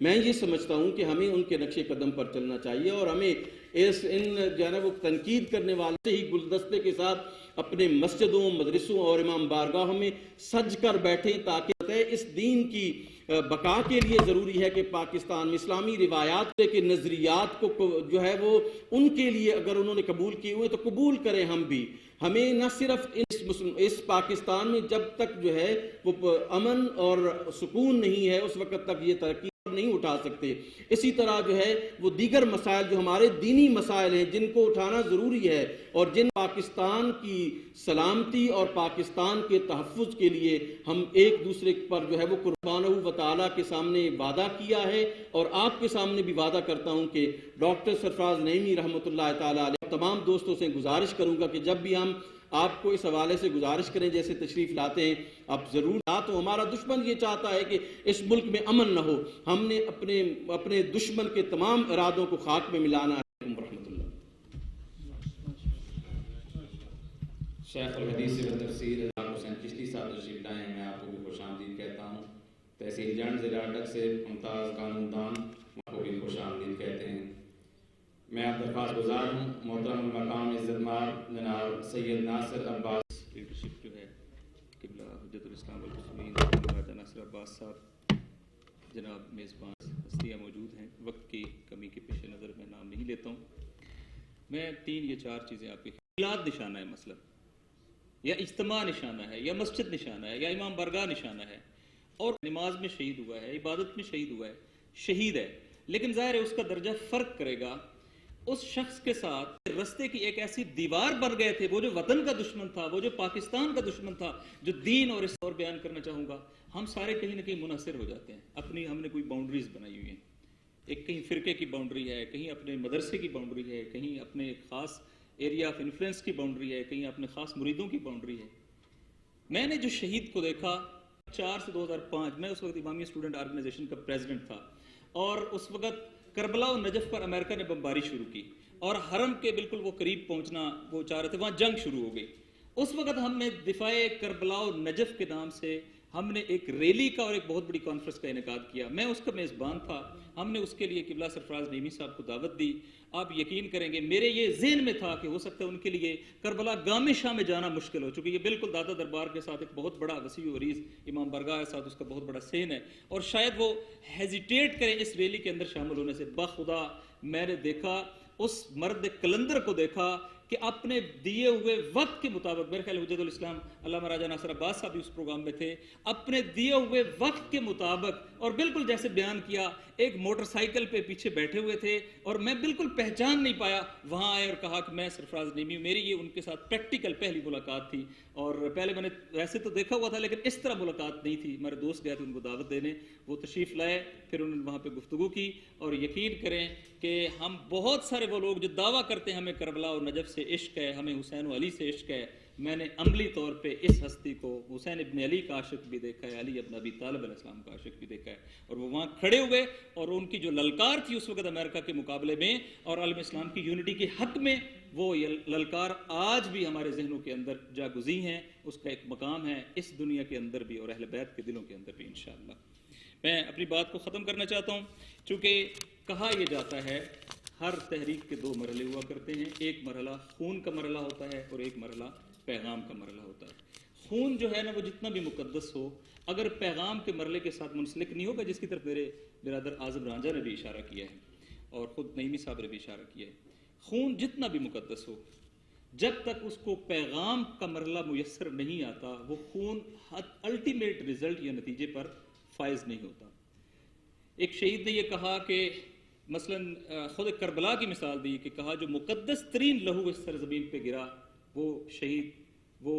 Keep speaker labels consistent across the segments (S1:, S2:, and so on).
S1: میں یہ سمجھتا ہوں کہ ہمیں ان کے نقش قدم پر چلنا چاہیے اور ہمیں ان جو ہے نا وہ تنقید کرنے والے سے ہی گلدستے کے ساتھ اپنے مسجدوں مدرسوں اور امام بارگاہوں میں سج کر بیٹھیں، تاکہ اس دین کی بقا کے لیے ضروری ہے کہ پاکستان میں اسلامی روایات کے نظریات کو جو ہے وہ ان کے لیے اگر انہوں نے قبول کیے ہوئے تو قبول کریں ہم بھی. ہمیں نہ صرف اس پاکستان میں جب تک جو ہے وہ امن اور سکون نہیں ہے اس وقت تک یہ ترقی نہیں اٹھا سکتے. اسی طرح جو ہے وہ دیگر مسائل جو ہمارے دینی مسائل ہیں جن کو اٹھانا ضروری ہے اور جن پاکستان کی سلامتی اور پاکستان کے تحفظ کے لیے ہم ایک دوسرے پر جو ہے وہ قربانہ و تعالیٰ کے سامنے وعدہ کیا ہے. اور آپ کے سامنے بھی وعدہ کرتا ہوں کہ ڈاکٹر سرفراز نعیمی رحمۃ اللہ تعالیٰ علیہ تمام دوستوں سے گزارش کروں گا کہ جب بھی ہم آپ کو اس حوالے سے گزارش کریں جیسے تشریف لاتے ہیں آپ ضرور تو ہمارا دشمن یہ چاہتا ہے کہ اس ملک میں امن نہ ہو. ہم نے اپنے دشمن کے تمام ارادوں کو خاک میں ملانا ہے. ورحمۃ اللہ.
S2: شیخ الحدیث و تفسیر حسین چشتی صاحب تشریف لائے ہیں. میں آپ کو بھی خوش آمدید کہتا ہوں. تحصیل جنڈ ضلع اٹک سے ممتاز قانون دان آپ کو بھی خوش آمدید کہتے ہیں. میں آپ درخواست گزار ہوں محترم المقام عزت مار جناب سید ناصر عباس
S3: لیڈرشپ جو ہے قبلہ حجت الاسلام والمسلمین راجہ ناصر عباس صاحب جناب میزبان ہستیاں موجود ہیں. وقت کی کمی کے پیش نظر میں نام نہیں لیتا ہوں. میں 3 یا 4 چیزیں آپ کے میلاد نشانہ ہے مثلا یا اجتماع نشانہ ہے یا مسجد نشانہ ہے یا امام بارگاہ نشانہ ہے اور نماز میں شہید ہوا ہے عبادت میں شہید ہوا ہے شہید ہے. لیکن ظاہر ہے اس کا درجہ فرق کرے گا اس شخص کے ساتھ رستے کی ایک ایسی دیوار بن گئے تھے وہ جو وطن کا دشمن تھا وہ جو پاکستان کا دشمن تھا جو دین اور اس طور بیان کرنا چاہوں گا. ہم سارے کہیں نہ کہیں منحصر ہو جاتے ہیں اپنی ہم نے کوئی باؤنڈریز بنائی ہوئی ہیں. ایک کہیں فرقے کی باؤنڈری ہے کہیں اپنے مدرسے کی باؤنڈری ہے کہیں اپنے خاص ایریا آف انفلوئنس کی باؤنڈری ہے کہیں اپنے خاص مریدوں کی باؤنڈری ہے. میں نے جو شہید کو دیکھا 4 سے 2005 میں اس وقت امامیہ اسٹوڈنٹ آرگنائزیشن کا پریزیڈنٹ تھا اور اس وقت کربلا و نجف پر امریکہ نے بمباری شروع کی اور حرم کے بالکل وہ قریب پہنچنا وہ چاہ رہے تھے. وہاں جنگ شروع ہو گئی. اس وقت ہم نے دفاع کربلا و نجف کے نام سے ہم نے ایک ریلی کا اور ایک بہت بڑی کانفرنس کا انعقاد کیا. میں اس کا میزبان تھا. ہم نے اس کے لیے قبلہ سرفراز نعیمی صاحب کو دعوت دی. آپ یقین کریں گے میرے یہ ذہن میں تھا کہ ہو سکتا ہے ان کے لیے کربلا گام شاہ میں جانا مشکل ہو چونکہ یہ بالکل دادا دربار کے ساتھ ایک بہت بڑا وسیع و عریض امام بارگاہ کے ساتھ اس کا بہت بڑا سین ہے اور شاید وہ ہیزیٹیٹ کریں اس ریلی کے اندر شامل ہونے سے. بخدا میں نے دیکھا اس مرد کلندر کو دیکھا کہ اپنے دیے ہوئے وقت کے مطابق میرے خیال حجت الاسلام علامہ راجہ ناصر عباس صاحب بھی اس پروگرام میں تھے اپنے دیے ہوئے وقت کے مطابق اور بالکل جیسے بیان کیا ایک موٹر سائیکل پہ پیچھے بیٹھے ہوئے تھے اور میں بالکل پہچان نہیں پایا. وہاں آئے اور کہا کہ میں سرفراز نعیمی ہوں. میری یہ ان کے ساتھ پریکٹیکل پہلی ملاقات تھی اور پہلے میں نے ویسے تو دیکھا ہوا تھا لیکن اس طرح ملاقات نہیں تھی. ہمارے دوست گئے تھے ان کو دعوت دینے وہ تشریف لائے پھر انہوں نے وہاں پہ گفتگو کی اور یقین کریں کہ ہم بہت سارے وہ لوگ جو دعویٰ کرتے ہیں ہمیں کربلا اور نجف سے عشق ہے ہمیں حسین و علی سے عشق ہے. میں نے عملی طور پہ اس ہستی کو حسین ابن علی کا عاشق بھی دیکھا ہے علی ابن ابی طالب علیہ السلام کا عاشق بھی دیکھا ہے اور وہ وہاں کھڑے ہوئے اور ان کی جو للکار تھی اس وقت امریکہ کے مقابلے میں اور عالم اسلام کی یونٹی کے حق میں وہ للکار آج بھی ہمارے ذہنوں کے اندر جاگزی ہیں. اس کا ایک مقام ہے اس دنیا کے اندر بھی اور اہل بیت کے دلوں کے اندر بھی انشاءاللہ. میں اپنی بات کو ختم کرنا چاہتا ہوں چونکہ کہا یہ جاتا ہے ہر تحریک کے 2 مرحلے ہوا کرتے ہیں. ایک مرحلہ خون کا مرحلہ ہوتا ہے اور ایک مرحلہ پیغام کا مرحلہ ہوتا ہے. خون جو ہے نا وہ جتنا بھی مقدس ہو اگر پیغام کے مرحلے کے ساتھ منسلک نہیں ہوگا جس کی طرف میرے برادر اعظم رانجھا نے بھی اشارہ کیا ہے اور خود نعیمی صاحب نے بھی اشارہ کیا ہے. خون جتنا بھی مقدس ہو جب تک اس کو پیغام کا مرحلہ میسر نہیں آتا وہ خون الٹیمیٹ رزلٹ یا نتیجے پر فائز نہیں ہوتا. ایک شہید نے یہ کہا کہ مثلا خود کربلا کی مثال دی کہ کہا جو مقدس ترین لہو اس سرزمین پہ گرا وہ شہید وہ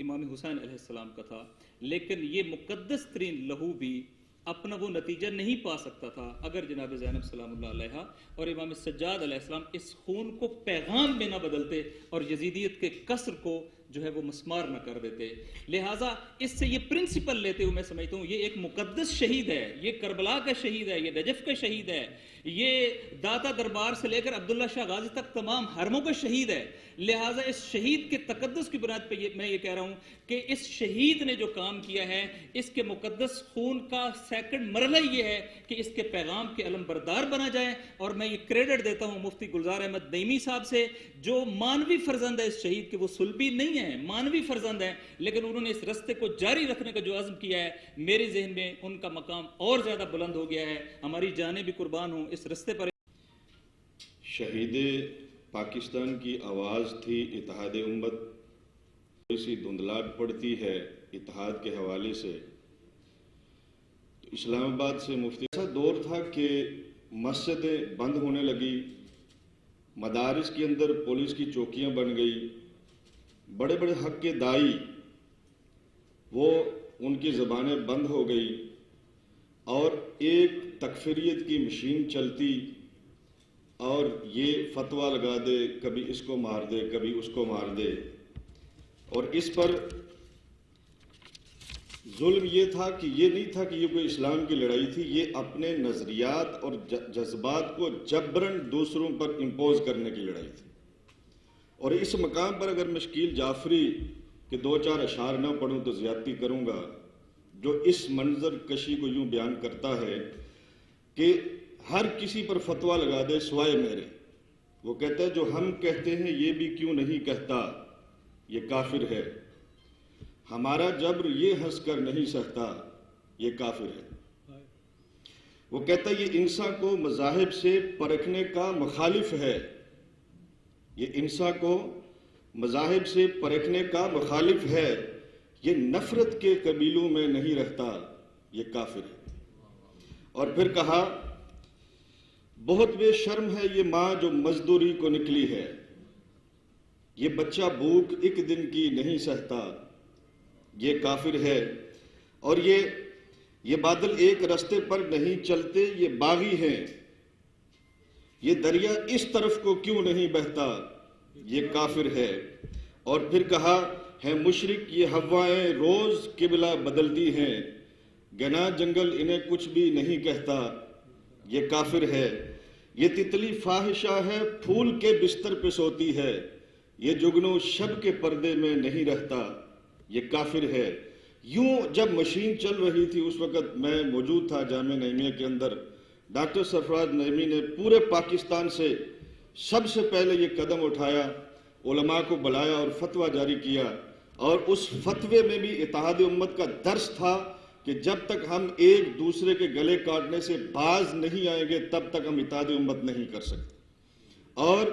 S3: امام حسین علیہ السلام کا تھا لیکن یہ مقدس ترین لہو بھی اپنا وہ نتیجہ نہیں پا سکتا تھا اگر جناب زینب سلام اللہ علیہا اور امام سجاد علیہ السلام اس خون کو پیغام میں نہ بدلتے اور یزیدیت کے کسر کو جو ہے وہ مسمار نہ کر دیتے. لہٰذا اس سے یہ پرنسپل لیتے ہوئے میں سمجھتا ہوں یہ ایک مقدس شہید ہے, یہ کربلا کا شہید ہے, یہ نجف کا شہید ہے, یہ داتا دربار سے لے کر عبداللہ شاہ غازی تک تمام حرموں کا شہید ہے. لہٰذا اس شہید کے تقدس کی بنیاد پہ میں یہ کہہ رہا ہوں کہ اس شہید نے جو کام کیا ہے اس کے مقدس خون کا سیکنڈ مرحلہ یہ ہے کہ اس کے پیغام کے علم بردار بنا جائے. اور میں یہ کریڈٹ دیتا ہوں مفتی گلزار احمد نعیمی صاحب سے, جو مانوی فرزند ہے اس شہید کے, وہ سلبی نہیں ہے, مانوی فرزند ہے, لیکن انہوں نے اس رستے کو جاری رکھنے کا جو عزم کیا ہے میرے ذہن میں ان کا مقام اور زیادہ بلند ہو گیا ہے. ہماری جانیں بھی قربان ہوں اس رستے پر.
S4: شہید پاکستان کی آواز تھی اتحاد امت. ایسی دھندلاہٹ پڑتی ہے اتحاد کے حوالے سے. تو اسلام آباد سے مفتی ایسا دور تھا کہ مسجدیں بند ہونے لگی, مدارس کے اندر پولیس کی چوکیاں بن گئی, بڑے بڑے حق کے دائی وہ ان کی زبانیں بند ہو گئی, اور ایک تکفیریت کی مشین چلتی, اور یہ فتویٰ لگا دے, کبھی اس کو مار دے, کبھی اس کو مار دے. اور اس پر ظلم یہ تھا کہ یہ نہیں تھا کہ یہ کوئی اسلام کی لڑائی تھی, یہ اپنے نظریات اور جذبات کو جبراً دوسروں پر امپوز کرنے کی لڑائی تھی. اور اس مقام پر اگر میں شکیل جعفری کے 2-4 اشعار نہ پڑھوں تو زیادتی کروں گا, جو اس منظر کشی کو یوں بیان کرتا ہے کہ ہر کسی پر فتویٰ لگا دے سوائے میرے. وہ کہتا ہے جو ہم کہتے ہیں یہ بھی کیوں نہیں کہتا, یہ کافر ہے. ہمارا جبر یہ ہنس کر نہیں سہتا, یہ کافر ہے. وہ کہتا ہے یہ انسان کو مذاہب سے پرکھنے کا مخالف ہے, یہ انسان کو مذاہب سے پرکھنے کا مخالف ہے, یہ نفرت کے قبیلوں میں نہیں رہتا, یہ کافر ہے. اور پھر کہا بہت بے شرم ہے یہ ماں جو مزدوری کو نکلی ہے, یہ بچہ بھوک ایک دن کی نہیں سہتا, یہ کافر ہے. اور یہ بادل ایک رستے پر نہیں چلتے, یہ باغی ہیں, یہ دریا اس طرف کو کیوں نہیں بہتا, یہ کافر ہے. اور پھر کہا ہے مشرک یہ ہوائیں روز قبلہ بدلتی ہیں, گنا جنگل انہیں کچھ بھی نہیں کہتا, یہ کافر ہے. یہ تتلی فاحشہ ہے پھول کے بستر پہ سوتی ہے, یہ جگنو شب کے پردے میں نہیں رہتا, یہ کافر ہے. یوں جب مشین چل رہی تھی اس وقت میں موجود تھا جامعہ نعیمیہ کے اندر. ڈاکٹر سرفراز نعیمی نے پورے پاکستان سے سب سے پہلے یہ قدم اٹھایا, علماء کو بلایا اور فتویٰ جاری کیا. اور اس فتوے میں بھی اتحاد امت کا درس تھا کہ جب تک ہم ایک دوسرے کے گلے کاٹنے سے باز نہیں آئیں گے تب تک ہم اتحاد امت نہیں کر سکتے. اور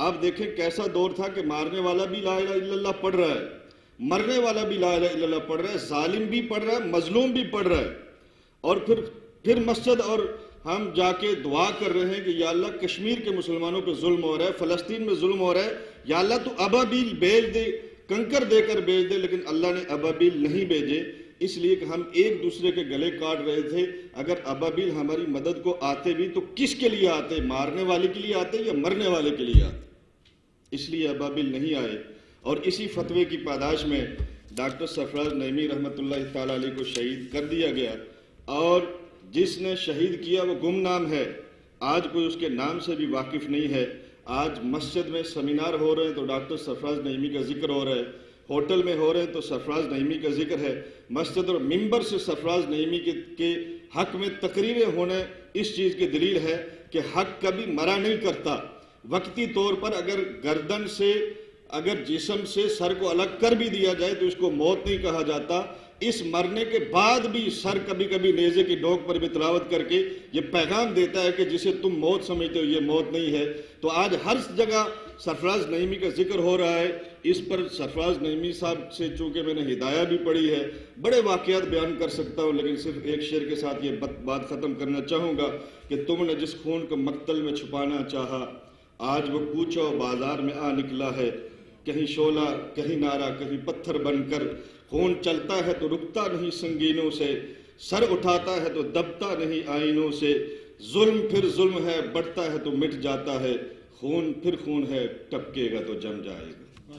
S4: آپ دیکھیں کیسا دور تھا کہ مارنے والا بھی لا الہ الا اللہ پڑھ رہا ہے, مرنے والا بھی لا الہ الا اللہ پڑھ رہا ہے, ظالم بھی پڑھ رہا ہے, مظلوم بھی پڑھ رہا ہے. اور پھر مسجد اور ہم جا کے دعا کر رہے ہیں کہ یا اللہ کشمیر کے مسلمانوں پہ ظلم ہو رہا ہے, فلسطین میں ظلم ہو رہا ہے, یا اللہ تو ابابیل بھیج دے, کنکر دے کر بھیج دے. لیکن اللہ نے ابابیل نہیں بھیجے, اس لیے کہ ہم ایک دوسرے کے گلے کاٹ رہے تھے. اگر ابابیل ہماری مدد کو آتے بھی تو کس کے لیے آتے, مارنے والے کے لیے آتے یا مرنے والے کے لیے آتے, اس لیے ابابیل نہیں آئے. اور اسی فتوے کی پاداش میں ڈاکٹر سرفراز نعیمی رحمۃ اللہ تعالیٰ علیہ کو شہید کر دیا گیا. اور جس نے شہید کیا وہ گمنام ہے, آج کوئی اس کے نام سے بھی واقف نہیں ہے. آج مسجد میں سیمینار ہو رہے ہیں تو ڈاکٹر سرفراز نعیمی کا ذکر ہو رہا ہے, ہوٹل میں ہو رہے ہیں تو سرفراز نعیمی کا ذکر ہے. مسجد اور ممبر سے سرفراز نعیمی کے حق میں تقریریں ہونے اس چیز کی دلیل ہے کہ حق کبھی مرا نہیں کرتا. وقتی طور پر اگر گردن سے اگر جسم سے سر کو الگ کر بھی دیا جائے تو اس کو موت نہیں کہا جاتا. اس مرنے کے بعد بھی سر کبھی کبھی نیزے کی ڈوک پر بھی تلاوت کر کے یہ پیغام دیتا ہے کہ جسے تم موت سمجھتے ہو یہ موت نہیں ہے. تو آج ہر جگہ سرفراز نعیمی کا ذکر ہو رہا ہے. اس پر سرفراز نعیمی صاحب سے چونکہ میں نے ہدایہ بھی پڑھی ہے, بڑے واقعات بیان کر سکتا ہوں, لیکن صرف ایک شعر کے ساتھ یہ بات ختم کرنا چاہوں گا کہ تم نے جس خون کو مقتل میں چھپانا چاہا, آج وہ کوچہ و بازار میں آ نکلا ہے. کہیں شعلہ کہیں نعرہ کہیں پتھر بن کر, خون چلتا ہے تو رکتا نہیں سنگینوں سے, سر اٹھاتا ہے تو دبتا نہیں آئینوں سے. ظلم پھر ظلم ہے بڑھتا ہے تو مٹ جاتا ہے, خون پھر خون ہے ٹپکے گا تو جم جائے گا.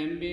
S5: MA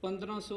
S5: 1500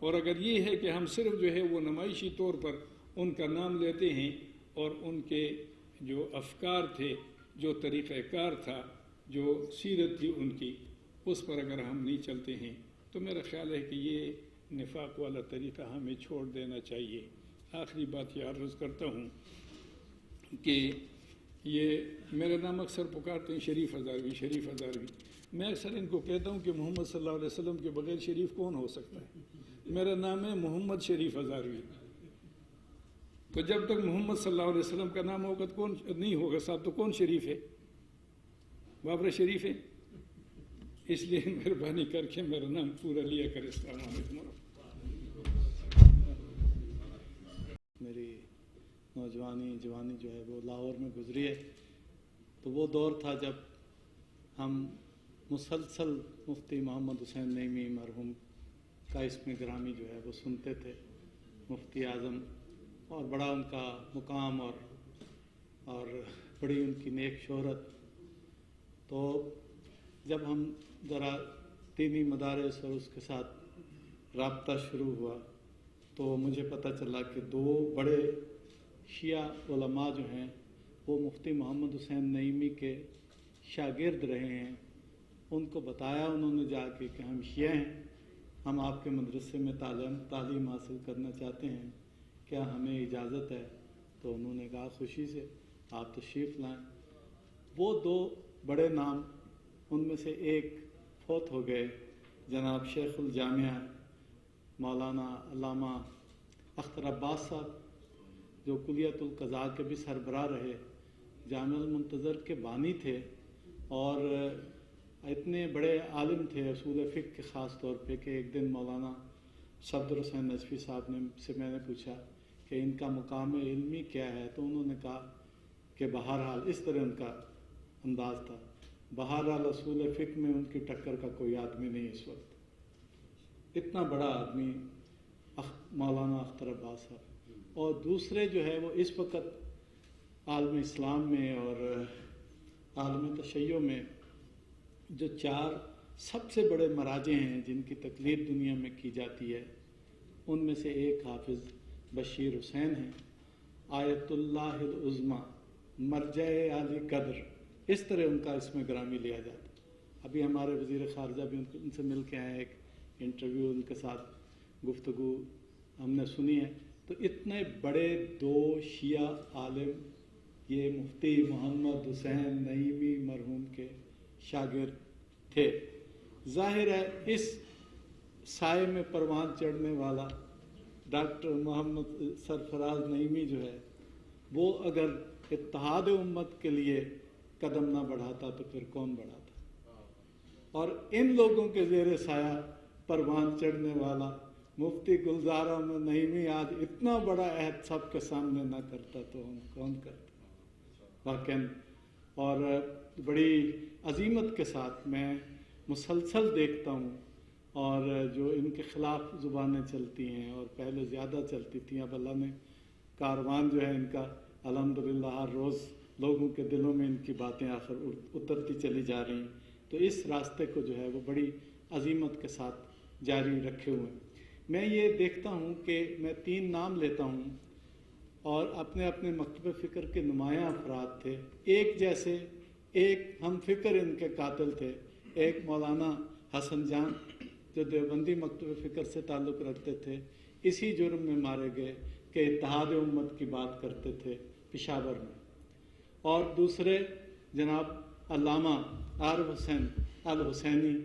S6: اور اگر یہ ہے کہ ہم صرف جو ہے وہ نمائشی طور پر ان کا نام لیتے ہیں اور ان کے جو افکار تھے، جو طریقہ کار تھا، جو سیرت تھی ان کی، اس پر اگر ہم نہیں چلتے ہیں تو میرا خیال ہے کہ یہ نفاق والا طریقہ ہمیں چھوڑ دینا چاہیے۔ آخری بات یہ عرض کرتا ہوں کہ یہ میرا نام اکثر پکارتے ہیں شریف ہزاروی، شریف ہزاروی۔ میں اکثر ان کو کہتا ہوں کہ محمد صلی اللہ علیہ وسلم کے بغیر شریف کون ہو سکتا ہے؟ میرا نام ہے محمد شریف ہزاروی۔ تو جب تک محمد صلی اللہ علیہ وسلم کا نام ہوگا تو کون نہیں ہوگا صاحب، تو کون شریف ہے؟ بابر شریف ہے؟ اس لیے مہربانی کر کے میرا نام پورا لیا کر۔ السلام علیکم۔
S7: میری نوجوانی جوانی جو ہے وہ لاہور میں گزری ہے، تو وہ دور تھا جب ہم مسلسل مفتی محمد حسین نعیمی مرحوم کا اسم گرامی جو ہے وہ سنتے تھے، مفتی اعظم، اور بڑا ان کا مقام اور بڑی ان کی نیک شہرت۔ تو جب ہم ذرا دینی مدارس اور اس کے ساتھ رابطہ شروع ہوا تو مجھے پتہ چلا کہ دو بڑے شیعہ علماء جو ہیں وہ مفتی محمد حسین نعیمی کے شاگرد رہے ہیں۔ ان کو بتایا انہوں نے جا کے کہ ہم شیعہ ہیں، ہم آپ کے مدرسے میں تعلیم حاصل کرنا چاہتے ہیں، کیا ہمیں اجازت ہے؟ تو انہوں نے کہا خوشی سے، آپ تشریف لائیں۔ وہ دو بڑے نام، ان میں سے ایک فوت ہو گئے، جناب شیخ الجامعہ مولانا علامہ اختر عباس صاحب، جو کلیت القضاء کے بھی سربراہ رہے، جامع المنتظر کے بانی تھے، اور اتنے بڑے عالم تھے اصول فقہ کے خاص طور پہ کہ ایک دن مولانا صفدر حسین نجفی صاحب سے میں نے پوچھا کہ ان کا مقام علمی کیا ہے، تو انہوں نے کہا کہ بہرحال، اس طرح ان کا انداز تھا، بہرحال اصول فقہ میں ان کی ٹکر کا کوئی آدمی نہیں اس وقت، اتنا بڑا آدمی مولانا اختر عباس صاحب۔ اور دوسرے جو ہے وہ اس وقت عالم اسلام میں اور عالم تشیع میں جو چار سب سے بڑے مراجع ہیں جن کی تقلید دنیا میں کی جاتی ہے، ان میں سے ایک حافظ بشیر حسین ہیں، آیت اللہ العظمیٰ، مرجع عالی قدر، اس طرح ان کا اسم گرامی لیا جاتا ہے۔ ابھی ہمارے وزیر خارجہ بھی ان سے مل کے آئے، ایک انٹرویو ان کے ساتھ گفتگو ہم نے سنی ہے۔ تو اتنے بڑے دو شیعہ عالم یہ مفتی محمد حسین نعیمی مرحوم کے شاگرد تھے۔ ظاہر ہے اس سائے میں پروان چڑھنے والا ڈاکٹر محمد سرفراز نعیمی جو ہے وہ اگر اتحاد امت کے لیے قدم نہ بڑھاتا تو پھر کون بڑھاتا؟ اور ان لوگوں کے زیر سایہ پروان چڑھنے والا مفتی گلزار احمد نعیمی آج اتنا بڑا عہد سب کے سامنے نہ کرتا تو ہم کون کرتا واقعاً۔ اور بڑی عظیمت کے ساتھ میں مسلسل دیکھتا ہوں، اور جو ان کے خلاف زبانیں چلتی ہیں اور پہلے زیادہ چلتی تھیں، اب اللہ نے کاروان جو ہے ان کا الحمدللہ ہر روز لوگوں کے دلوں میں ان کی باتیں آخر اترتی چلی جا رہی ہیں، تو اس راستے کو جو ہے وہ بڑی عظیمت کے ساتھ جاری رکھے ہوئے ہیں۔ میں یہ دیکھتا ہوں کہ میں 3 نام لیتا ہوں اور اپنے اپنے مکتب فکر کے نمایاں افراد تھے، ایک جیسے، ایک ہم فکر ان کے قاتل تھے، ایک مولانا حسن جان جو دیوبندی مکتب فکر سے تعلق رکھتے تھے، اسی جرم میں مارے گئے کہ اتحاد امت کی بات کرتے تھے پشاور میں، اور دوسرے جناب علامہ عارف حسین الحسینی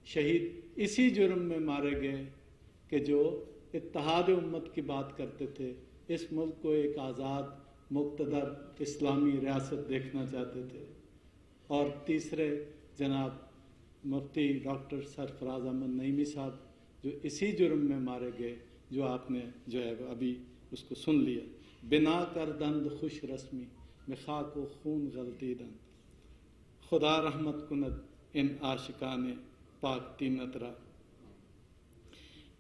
S7: شہید اسی جرم میں مارے گئے کہ جو اتحاد امت کی بات کرتے تھے، اس ملک کو ایک آزاد مقتدر اسلامی ریاست دیکھنا چاہتے تھے، اور تیسرے جناب مفتی ڈاکٹر سرفراز احمد نعیمی صاحب جو اسی جرم میں مارے گئے جو آپ نے جو ہے ابھی اس کو سن لیا، بنا کر دند خوش رسمی میں خاک و خون غلطی دند، خدا رحمت کند ان عاشقان پاک تینترا۔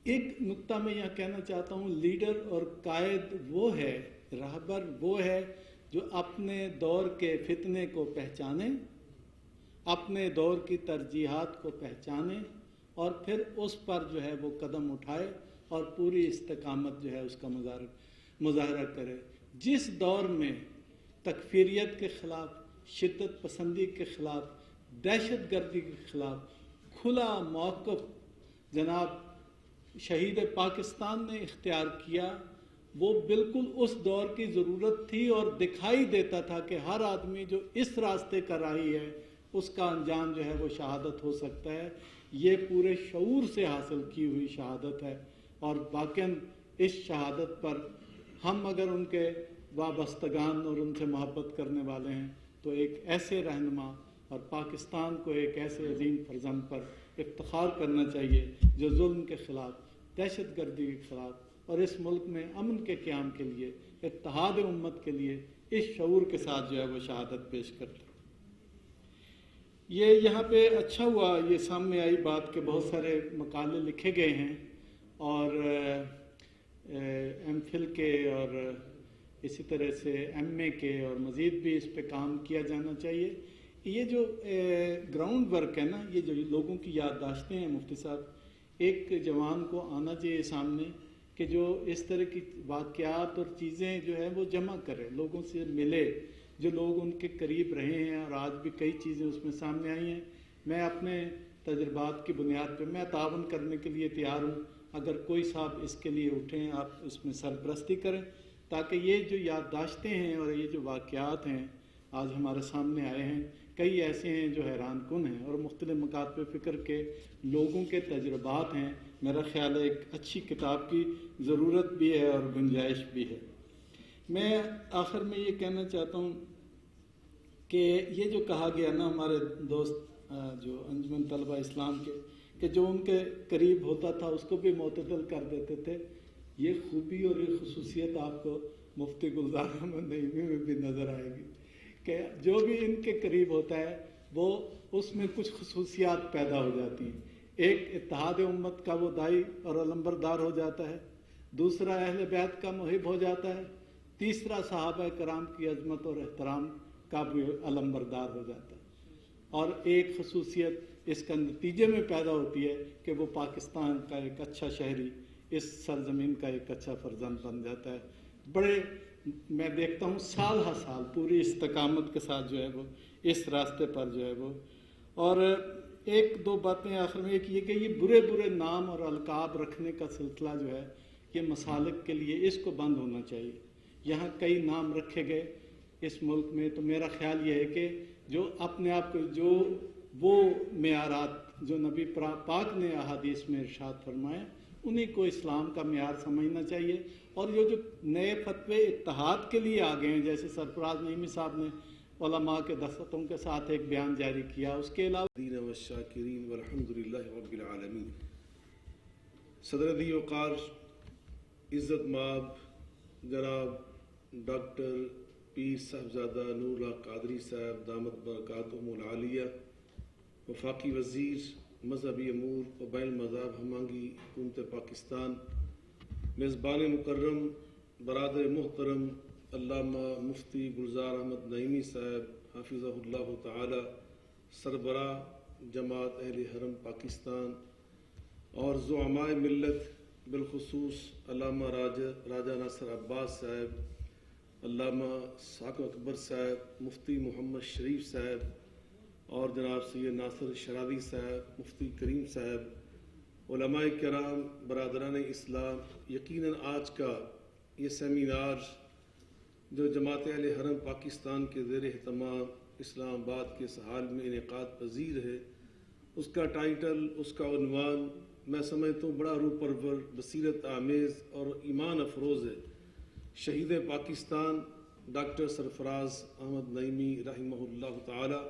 S7: ایک نقطہ میں یہ کہنا چاہتا ہوں، لیڈر اور قائد وہ ہے، رہبر وہ ہے جو اپنے دور کے فتنے کو پہچانے، اپنے دور کی ترجیحات کو پہچانے، اور پھر اس پر جو ہے وہ قدم اٹھائے اور پوری استقامت جو ہے اس کا مظاہرہ کرے. جس دور میں تکفیریت کے خلاف، شدت پسندی کے خلاف، دہشت گردی کے خلاف کھلا موقف جناب شہید پاکستان نے اختیار کیا، وہ بالکل اس دور کی ضرورت تھی، اور دکھائی دیتا تھا کہ ہر آدمی جو اس راستے کا راہی ہے اس کا انجام جو ہے وہ شہادت ہو سکتا ہے. یہ پورے شعور سے حاصل کی ہوئی شہادت ہے، اور واقعاً اس شہادت پر ہم اگر ان کے وابستگان اور ان سے محبت کرنے والے ہیں تو ایک ایسے رہنما اور پاکستان کو ایک ایسے عظیم فرزند پر افتخار کرنا چاہیے جو ظلم کے خلاف، دہشت گردی کے خلاف اور اس ملک میں امن کے قیام کے لیے، اتحاد امت کے لیے اس شعور کے ساتھ جو ہے وہ شہادت پیش کرتے. یہ یہاں پہ اچھا ہوا یہ سامنے آئی بات کہ بہت سارے مقالے لکھے گئے ہیں، اور ایم فل کے اور اسی طرح سے ایم اے کے، اور مزید بھی اس پہ کام کیا جانا چاہیے. یہ جو گراؤنڈ ورک ہے نا، یہ جو لوگوں کی یادداشتیں ہیں مفتی صاحب، ایک جوان کو آنا چاہیے سامنے کہ جو اس طرح کی واقعات اور چیزیں جو ہے وہ جمع کرے، لوگوں سے ملے، جو لوگ ان کے قریب رہے ہیں، اور آج بھی کئی چیزیں اس میں سامنے آئی ہیں. میں اپنے تجربات کی بنیاد پہ میں تعاون کرنے کے لیے تیار ہوں. اگر کوئی صاحب اس کے لیے اٹھیں، آپ اس میں سرپرستی کریں، تاکہ یہ جو یادداشتیں ہیں اور یہ جو واقعات ہیں آج ہمارے سامنے آئے ہیں، کئی ایسے ہیں جو حیران کن ہیں اور مختلف مکاتب فکر کے لوگوں کے تجربات ہیں. میرا خیال ہے ایک اچھی کتاب کی ضرورت بھی ہے اور گنجائش بھی ہے. میں آخر میں یہ کہنا چاہتا ہوں کہ یہ جو کہا گیا نا ہمارے دوست جو انجمن طلبہ اسلام کے، کہ جو ان کے قریب ہوتا تھا اس کو بھی معتدل کر دیتے تھے، یہ خوبی اور یہ خصوصیت آپ کو مفتی گلزار احمد نعیمی میں بھی نظر آئے گی کہ جو بھی ان کے قریب ہوتا ہے وہ اس میں کچھ خصوصیات پیدا ہو جاتی ہیں. ایک اتحاد امت کا وہ دائی اور علمبردار ہو جاتا ہے، دوسرا اہل بیت کا محب ہو جاتا ہے، تیسرا صحابہ کرام کی عظمت اور احترام کا بھی علمبردار ہو جاتا ہے. اور ایک خصوصیت اس کا نتیجے میں پیدا ہوتی ہے کہ وہ پاکستان کا ایک اچھا شہری، اس سرزمین کا ایک اچھا فرزند بن جاتا ہے. بڑے میں دیکھتا ہوں سال ہر سال پوری استقامت کے ساتھ جو ہے وہ اس راستے پر جو ہے وہ. اور ایک دو باتیں آخر میں، ایک یہ کہ یہ برے برے نام اور القاب رکھنے کا سلسلہ جو ہے یہ مسالک کے لیے اس کو بند ہونا چاہیے. یہاں کئی نام رکھے گئے اس ملک میں، تو میرا خیال یہ ہے کہ جو اپنے آپ کو جو وہ معیارات جو نبی پاک نے احادیث میں ارشاد فرمائے انہیں کو اسلام کا معیار سمجھنا چاہیے. اور یہ جو نئے فتوے اتحاد کے لیے آ گئے ہیں، جیسے سرفراز نعیمی صاحب نے علماء کے دستخطوں کے ساتھ ایک بیان جاری کیا، اس کے علاوہ
S8: دین والشاکرین والحمد للہ رب العالمین. صدر دی وقار عزت مآب جناب ڈاکٹر پیر صاحبزادہ نور اللہ قادری صاحب دامت برکاتہم العالیہ، وفاقی وزیر مذہبی امور و بین المذاہب ہمانگی حکومت پاکستان، میزبان مکرم برادر محترم علامہ مفتی گلزار احمد نعیمی صاحب حافظہ اللہ تعالی، سربراہ جماعت اہل حرم پاکستان، اور زعماء ملت بالخصوص علامہ راجہ ناصر عباس صاحب، علامہ ثاقب اکبر صاحب، مفتی محمد شریف صاحب، اور جناب سید ناصر شرادی صاحب، مفتی کریم صاحب، علماء کرام، برادران اسلام. یقیناً آج کا یہ سیمینار جو جماعت اہل حرم پاکستان کے زیر اہتمام اسلام آباد کے سہال میں انعقاد پذیر ہے، اس کا ٹائٹل، اس کا عنوان میں سمجھتا ہوں بڑا روح پرور، بصیرت آمیز اور ایمان افروز ہے. شہید پاکستان ڈاکٹر سرفراز احمد نعیمی رحمہ اللہ تعالی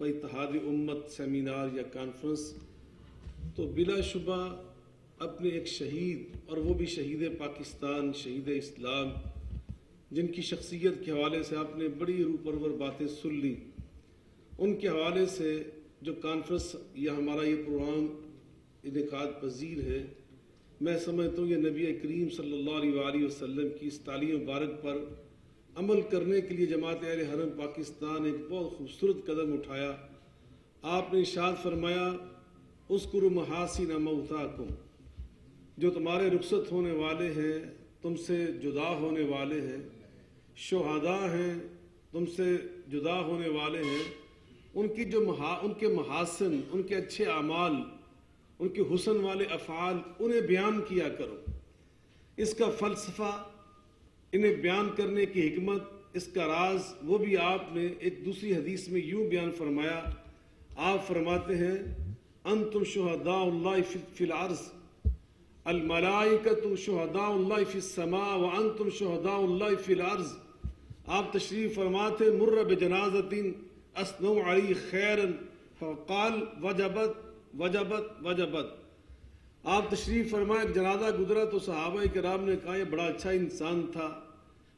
S8: و اتحاد امت سیمینار یا کانفرنس، تو بلا شبہ اپنے ایک شہید، اور وہ بھی شہید پاکستان، شہید اسلام، جن کی شخصیت کے حوالے سے آپ نے بڑی روح پرور باتیں سن لی، ان کے حوالے سے جو کانفرنس یا ہمارا یہ پروگرام انعقاد پذیر ہے، میں سمجھتا ہوں یہ نبی کریم صلی اللہ علیہ وآلہ وسلم کی اس تعلیم مبارک پر عمل کرنے کے لیے جماعت اہل حرم پاکستان ایک بہت خوبصورت قدم اٹھایا. آپ نے ارشاد فرمایا اذکروا محاسن موتاکم، جو تمہارے رخصت ہونے والے ہیں، تم سے جدا ہونے والے ہیں، شہداء ہیں، تم سے جدا ہونے والے ہیں، ان کے محاسن، ان کے اچھے اعمال، ان کے حسن والے افعال انہیں بیان کیا کرو۔ اس کا فلسفہ، انہیں بیان کرنے کی حکمت، اس کا راز، وہ بھی آپ نے ایک دوسری حدیث میں یوں بیان فرمایا۔ آپ فرماتے ہیں انتم شہداء اللہ فی الارض، الملائکۃ شہداء اللہ فی السماء وانتم شہداء اللہ فی الارض۔ آپ تشریف فرماتے مر بجنازۃ اثنوا علی خیرا فقال وجبت وجبت وجبت۔ آپ تشریف فرمائے، ایک جنازہ گزرا تو صحابہ کرام نے کہا یہ بڑا اچھا انسان تھا،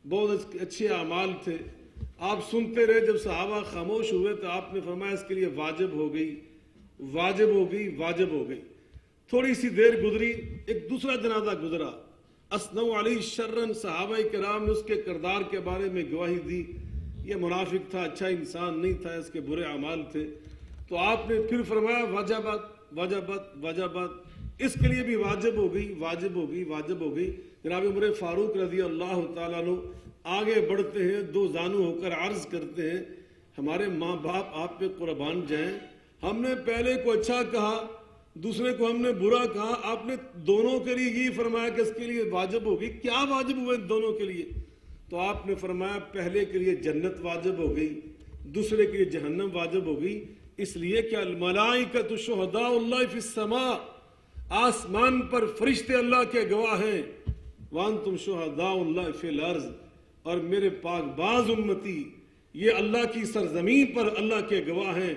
S8: بہت اچھے اعمال تھے۔ آپ سنتے رہے، جب صحابہ خاموش ہوئے تو آپ نے فرمایا اس کے لیے واجب ہو گئی، واجب ہو گئی، واجب ہو گئی۔ تھوڑی سی دیر گزری، ایک دوسرا جنازہ گزرا، اثنوا علی شرن، صحابہ کرام نے اس کے کردار کے بارے میں گواہی دی، یہ منافق تھا، اچھا انسان نہیں تھا، اس کے برے اعمال تھے۔ تو آپ نے پھر فرمایا وجبت وجبت وجبت، اس کے لیے بھی واجب ہو گئی، واجب ہو گئی، واجب ہو گئی۔ جناب عمر فاروق رضی اللہ تعالیٰ عنہ آگے بڑھتے ہیں، دو زانو ہو کر عرض کرتے ہیں ہمارے ماں باپ آپ پہ قربان جائیں، ہم نے پہلے کو اچھا کہا، دوسرے کو ہم نے برا کہا، آپ نے دونوں کے لیے یہ فرمایا کہ اس کے لیے واجب ہوگی، کیا واجب ہوئے دونوں کے لیے؟ تو آپ نے فرمایا پہلے کے لیے جنت واجب ہو گئی، دوسرے کے لیے جہنم واجب ہو گئی، اس لیے کہ الملائکۃ شہداء اللہ فی السماء، آسمان پر فرشتے اللہ کے گواہ ہیں، وانتم شہداء اللہ فی الارض، اور میرے پاک باز امتی یہ اللہ کی سرزمین پر اللہ کے گواہ ہیں۔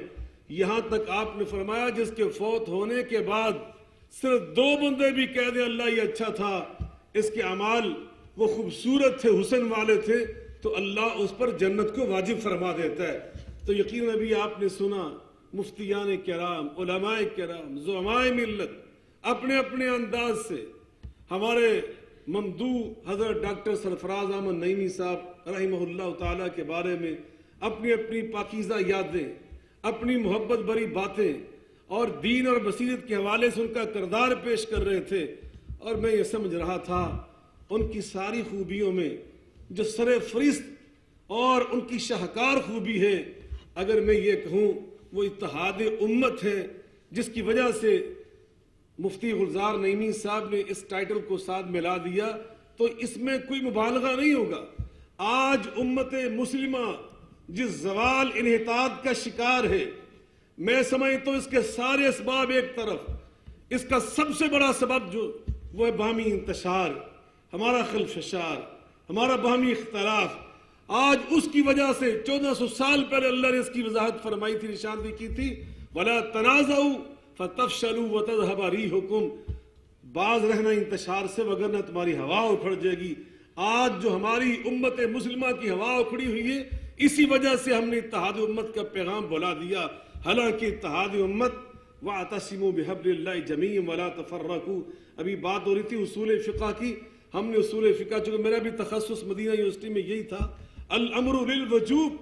S8: یہاں تک آپ نے فرمایا جس کے فوت ہونے کے بعد صرف دو بندے بھی کہہ دیں اللہ یہ اچھا تھا، اس کے اعمال وہ خوبصورت تھے، حسن والے تھے، تو اللہ اس پر جنت کو واجب فرما دیتا ہے۔ تو یقیناً ابھی آپ نے سنا مفتیان کرام، علماء کرام، زعماء ملت اپنے اپنے انداز سے ہمارے ممدوح حضرت ڈاکٹر سرفراز احمد نعیمی صاحب رحمہ اللہ تعالیٰ کے بارے میں اپنی اپنی پاکیزہ یادیں، اپنی محبت بری باتیں اور دین اور بصیرت کے حوالے سے ان کا کردار پیش کر رہے تھے، اور میں یہ سمجھ رہا تھا ان کی ساری خوبیوں میں جو سر فہرست اور ان کی شاہکار خوبی ہے، اگر میں یہ کہوں وہ اتحاد امت ہے، جس کی وجہ سے مفتی گلزار نعیمی صاحب نے اس ٹائٹل کو ساتھ ملا دیا، تو اس میں کوئی مبالغہ نہیں ہوگا۔ آج امت مسلمہ جس زوال انحطاط کا شکار ہے، میں سمجھتا ہوں اس کے سارے اسباب ایک طرف، اس کا سب سے بڑا سبب جو وہ ہے باہمی انتشار، ہمارا خلفشار، ہمارا باہمی اختلاف۔ آج اس کی وجہ سے 1400 سال پہلے اللہ نے اس کی وضاحت فرمائی تھی، نشاندہی کی تھی، وَلَا تَنَازَعُوا فَتَفْشَلُوا وَتَذْهَبَ رِيحُكُمْ، باز رہنا انتشار سے وگرنہ تمہاری ہوا اکھڑ جائے گی۔ آج جو ہماری امت مسلمہ کی ہوا اکھڑی ہوئی ہے، اسی وجہ سے ہم نے اتحاد امت کا پیغام بلا دیا۔ حالانکہ اتحاد امت وَاعْتَصِمُوا بِحَبْلِ اللَّهِ جَمِيعًا وَلَا تَفَرَّقُوا، ابھی بات ہو رہی تھی اصول فقہ کی، ہم نے اصول فقہ، چونکہ میرا بھی تخصص مدینہ یونیورسٹی میں یہی تھا، الامر للوجوب،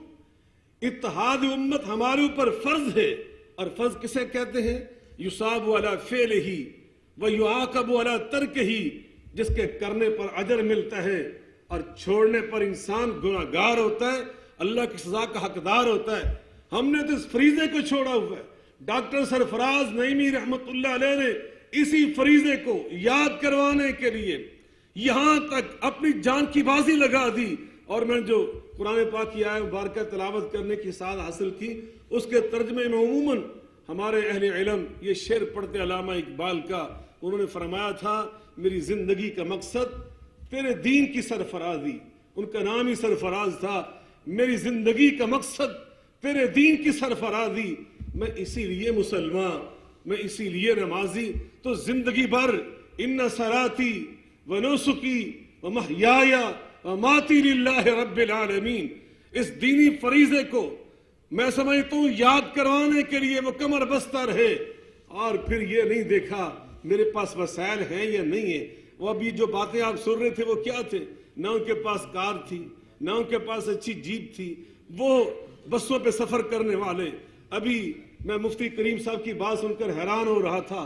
S8: اتحاد امت ہمارے اوپر فرض ہے، اور فرض کسے کہتے ہیں؟ یصاب علی فعلہ ویعاقب علی ترکہ، جس کے کرنے پر اجر ملتا ہے اور چھوڑنے پر انسان گناہ گار ہوتا ہے، اللہ کی سزا کا حقدار ہوتا ہے۔ ہم نے تو اس فریضے کو چھوڑا ہوا ہے۔ ڈاکٹر سرفراز نعیمی رحمت اللہ علیہ نے اسی فریضے کو یاد کروانے کے لیے یہاں تک اپنی جان کی بازی لگا دی، اور میں جو قرآن پاک کی آیت مبارکہ تلاوت کرنے کی سعادت حاصل کی، اس کے ترجمے میں عموماً ہمارے اہل علم یہ شعر پڑھتے علامہ اقبال کا، انہوں نے فرمایا تھا میری زندگی کا مقصد تیرے دین کی سرفرازی، ان کا نام ہی سرفراز تھا، میری زندگی کا مقصد تیرے دین کی سرفرازی، میں اسی لیے مسلمان، میں اسی لیے نمازی، تو زندگی بھر ان صلاتی و نسکی و محیای و ماتی للہ رب العالمین، اس دینی فریضے کو میں سمجھتا ہوں یاد کروانے کے لیے وہ کمر بستہ رہے، اور پھر یہ نہیں دیکھا میرے پاس وسائل ہیں یا نہیں ہیں۔ وہ ابھی جو باتیں آپ سن رہے تھے وہ کیا تھے؟ نہ ان کے پاس کار تھی، نہ ان کے پاس اچھی جیپ تھی، وہ بسوں پہ سفر کرنے والے۔ ابھی میں مفتی کریم صاحب کی بات سن کر حیران ہو رہا تھا،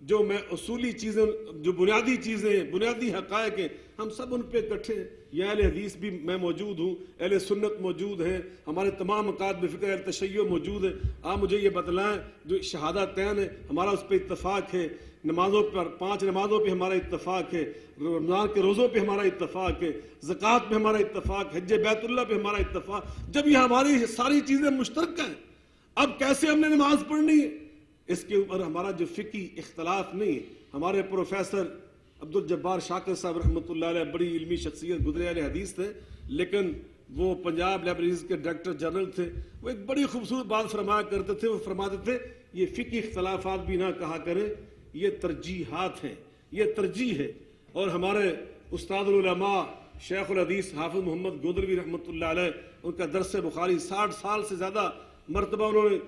S8: جو میں اصولی چیزیں، جو بنیادی چیزیں ہیں، بنیادی حقائق ہیں، ہم سب ان پہ اکٹھے ہیں. یہ اہل حدیث بھی میں موجود ہوں، اہل سنت موجود ہیں، ہمارے تمام مقاصد بفکر اہل تشیع موجود ہیں. آپ مجھے یہ بتلائیں جو شہادتین ہے ہمارا اس پہ اتفاق ہے، نمازوں پر 5 نمازوں پہ ہمارا اتفاق ہے، رمضان کے روزوں پہ ہمارا اتفاق ہے، زکوٰۃ پہ ہمارا اتفاق، حج بیت اللہ پہ ہمارا اتفاق. جب یہ ہماری ساری چیزیں مشترکہ ہیں، اب کیسے ہم نے نماز پڑھنی ہے اس کے اوپر ہمارا جو فقہی اختلاف نہیں ہے. ہمارے پروفیسر عبدالجبار شاکر صاحب رحمۃ اللہ علیہ بڑی علمی شخصیت، گزرے اہل حدیث تھے، لیکن وہ پنجاب لائبریریز کے ڈائریکٹر جنرل تھے. وہ ایک بڑی خوبصورت بات فرمایا کرتے تھے. وہ فرماتے تھے یہ فقہی اختلافات بھی نہ کہا کریں، یہ ترجیحات ہیں، یہ ترجیح ہے. اور ہمارے استاد العلماء شیخ الحدیث حافظ محمد گودلوی رحمۃ اللہ علیہ، ان کا درس بخاری 60 سال سے زیادہ مرتبہ انہوں نے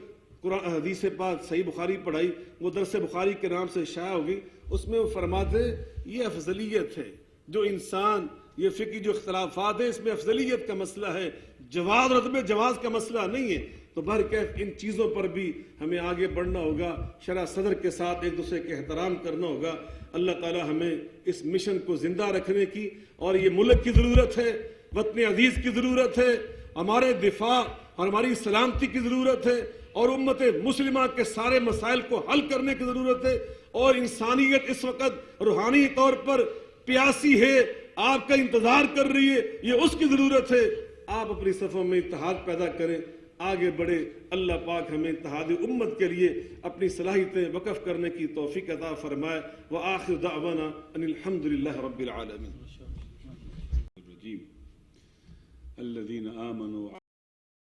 S8: قرآن حدیث پاک صحیح بخاری پڑھائی، وہ درس بخاری کے نام سے شائع ہو گئی. اس میں وہ فرماتے یہ افضلیت ہے، جو انسان یہ فقہی جو اختلافات ہیں اس میں افضلیت کا مسئلہ ہے، جواز اور عدم جواز کا مسئلہ نہیں ہے. تو بہرکیف ان چیزوں پر بھی ہمیں آگے بڑھنا ہوگا، شرح صدر کے ساتھ ایک دوسرے کے احترام کرنا ہوگا. اللہ تعالی ہمیں اس مشن کو زندہ رکھنے کی اور یہ ملک کی ضرورت ہے، وطن عزیز کی ضرورت ہے، ہمارے دفاع اور ہماری سلامتی کی ضرورت ہے، اور امت مسلمہ کے سارے مسائل کو حل کرنے کی ضرورت ہے. اور انسانیت اس وقت روحانی طور پر پیاسی ہے، آپ کا انتظار کر رہی ہے، یہ اس کی ضرورت ہے. آپ اپنی صفوں میں اتحاد پیدا کریں، آگے بڑھے. اللہ پاک ہمیں اتحاد امت کے لیے اپنی صلاحیتیں وقف کرنے کی توفیق عطا فرمائے. وآخر دعوانا ان الحمد للہ رب العالمین.
S9: الذين آمنوا